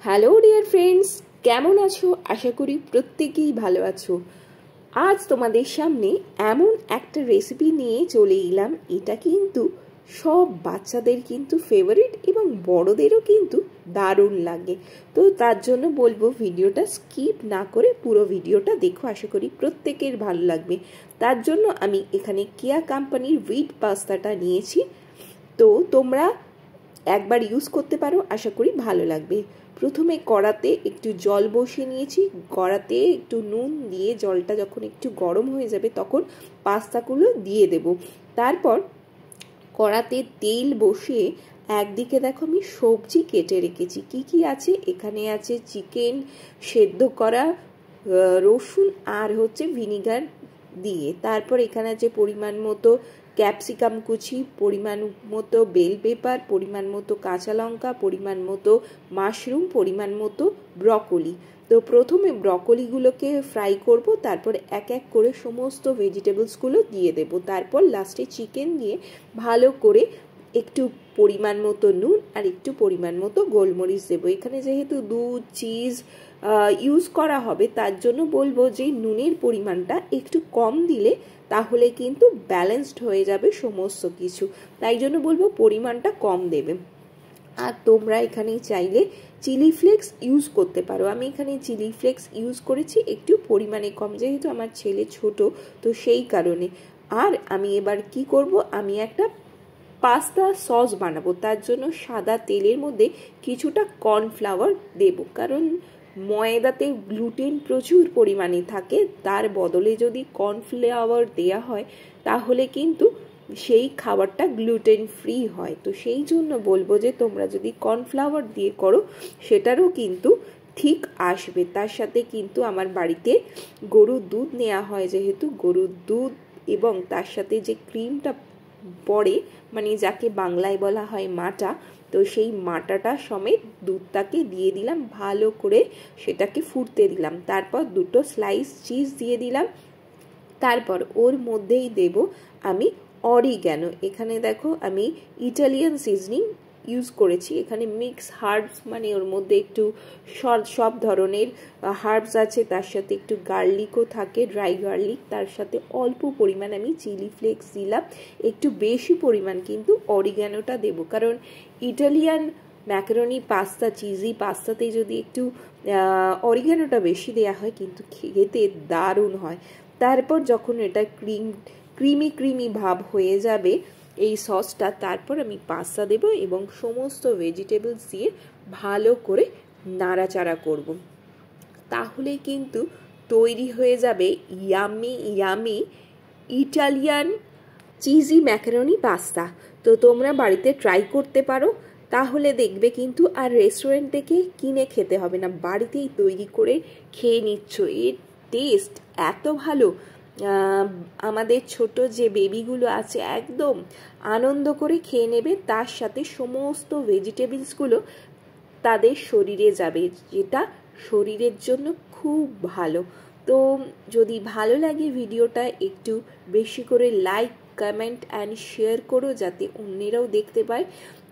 Hello dear friends, কেমন আছো? আশা করি প্রত্যেকেই ভালো আছো। আজ তোমাদের সামনে এমন একটা রেসিপি নিয়ে চলে এলাম, এটা কিন্তু সব বাচ্চাদের কিন্তু ফেভারিট এবং বড়দেরও কিন্তু দারুণ লাগে। তো তার জন্য বলবো ভিডিওটা স্কিপ না করে পুরো ভিডিওটা দেখো, আশা করি প্রত্যেকের ভালো লাগবে। তার জন্য আমি এখানে কেয়া কোম্পানির হুইট পাস্তাটা নিয়েছি, তো তোমরা একবার ইউজ করতে পারো, আশা করি ভালো লাগবে। প্রথমে কড়াতে একটু জল বসিয়ে নিয়েছি, কড়াতে একটু নুন দিয়ে জলটা যখন একটু গরম হয়ে যাবে তখন পাস্তাগুলো দিয়ে দেব। তারপর কড়াতে তেল বসিয়ে একদিকে দেখো আমি সবজি কেটে রেখেছি। কি কি আছে এখানে? আছে চিকেন সেদ্ধ করা, রসুন আর হচ্ছে ভিনিগার দিয়ে। তারপর এখানে আছে পরিমাণ মতো ক্যাপসিকাম কুচি, পরিমাণ মতো বেল পেপার, পরিমাণ মতো কাঁচা লঙ্কা, পরিমাণ মতো মাশরুম, পরিমাণ মতো ব্রকলি। তো প্রথমে ব্রকলিগুলোকে ফ্রাই করব, তারপর এক এক করে সমস্ত ভেজিটেবলসগুলো দিয়ে দেব। তারপর লাস্টে চিকেন দিয়ে ভালো করে একটু পরিমাণ মতো নুন আর একটু পরিমাণ মতো গোলমরিচ দেবো। এখানে যেহেতু দুধ চিজ ইউজ করা হবে, তার জন্য বলবো যে নুনের পরিমাণটা একটু কম দিলে তাহলে কিন্তু ব্যালেন্সড হয়ে যাবে সমস্ত কিছু, তাই জন্য বলবো পরিমাণটা কম দেবে। আর তোমরা এখানে চাইলে চিলি ফ্লেক্স ইউজ করতে পারো। আমি এখানে চিলি ফ্লেক্স ইউজ করেছি একটু পরিমাণে কম, যেহেতু আমার ছেলে ছোট তো সেই কারণে। আর আমি এবার কি করব, আমি একটা পাস্তা সস বানাবো। তার জন্য সাদা তেলের মধ্যে কিছুটা কর্নফ্লাওয়ার দেব, কারণ ময়দাতে গ্লুটেন প্রচুর পরিমাণে থাকে। তার বদলে যদি কর্নফ্লাওয়ার দেয়া হয় তাহলে কিন্তু সেই খাবারটা গ্লুটেন ফ্রি হয়। তো সেই জন্য বলবো যে তোমরা যদি কর্নফ্লাওয়ার দিয়ে করো সেটারও কিন্তু ঠিক আসবে। তার সাথে কিন্তু আমার বাড়িতে গরুর দুধ নেওয়া হয়, যেহেতু গরুর দুধ এবং তার সাথে যে ক্রিমটা পড়ে, মানে যাকে বাংলায় বলা হয় মাটা, তো সেই মাটাটা সমেত দুধটাকে দিয়ে দিলাম, ভালো করে সেটাকে ফুটতে দিলাম। তারপর দুটো স্লাইস চিজ দিয়ে দিলাম। তারপর ওর মধ্যেই দেব আমি অরিগ্যানো। এখানে দেখো আমি ইটালিয়ান সিজনিং ইউজ করেছি। এখানে মিক্স হার্বস, মানে ওর মধ্যে একটু সব ধরনের হার্বস আছে, তার সাথে একটু গার্লিকও থাকে, ড্রাই গার্লিক। তার সাথে অল্প পরিমাণ আমি চিলি ফ্লেক্স দিলাম, একটু বেশি পরিমাণ কিন্তু অরিগ্যানোটা দেব, কারণ ইটালিয়ান ম্যাকারনি পাস্তা, চিজি পাস্তাতে যদি একটু অরিগ্যানোটা বেশি দেওয়া হয় কিন্তু খেতে দারুণ হয়। তারপর যখন এটা ক্রিমি ভাব হয়ে যাবে এই সসটা, তারপর আমি পাস্তা দেব এবং সমস্ত ভেজিটেবলস দিয়ে ভালো করে নাড়াচাড়া করব। তাহলে কিন্তু তৈরি হয়ে যাবে yummy yummy Italian cheesy macaroni pasta. তো তোমরা বাড়িতে ট্রাই করতে পারো, তাহলে দেখবে কিন্তু আর রেস্টুরেন্ট থেকে কিনে খেতে হবে না, বাড়িতেই তৈরি করে খেয়ে নিচ্ছ। এর টেস্ট এত ভালো, আমাদের ছোট যে বেবিগুলো আছে একদম আনন্দ করে খেয়ে নেবে। তার সাথে সমস্ত ভেজিটেবলসগুলো তাদের শরীরে যাবে, যেটা শরীরের জন্য খুব ভালো। তো যদি ভালো লাগে ভিডিওটা একটু বেশি করে লাইক, কমেন্ট অ্যান্ড শেয়ার করো, যাতে অন্যেরাও দেখতে পায়।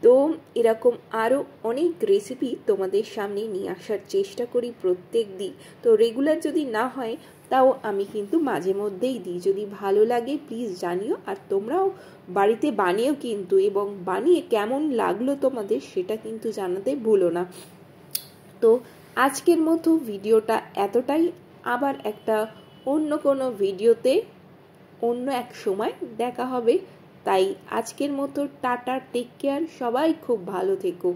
তো এরকম আরও অনেক রেসিপি তোমাদের সামনে নিয়ে আসার চেষ্টা করি প্রত্যেক দিন। তো রেগুলার যদি না হয় তাও আমি কিন্তু মাঝে মধ্যেই দিই। যদি ভালো লাগে প্লিজ জানিও, আর তোমরাও বাড়িতে বানিয়েও কিন্তু, এবং বানিয়ে কেমন লাগলো তোমাদের সেটা কিন্তু জানাতে ভুলো না। তো আজকের মতো ভিডিওটা এতটাই, আবার একটা অন্য কোনো ভিডিওতে অন্য এক সময় দেখা হবে। তাই আজকের মতো টাটা, টেক কেয়ার, সবাই খুব ভালো থেকো।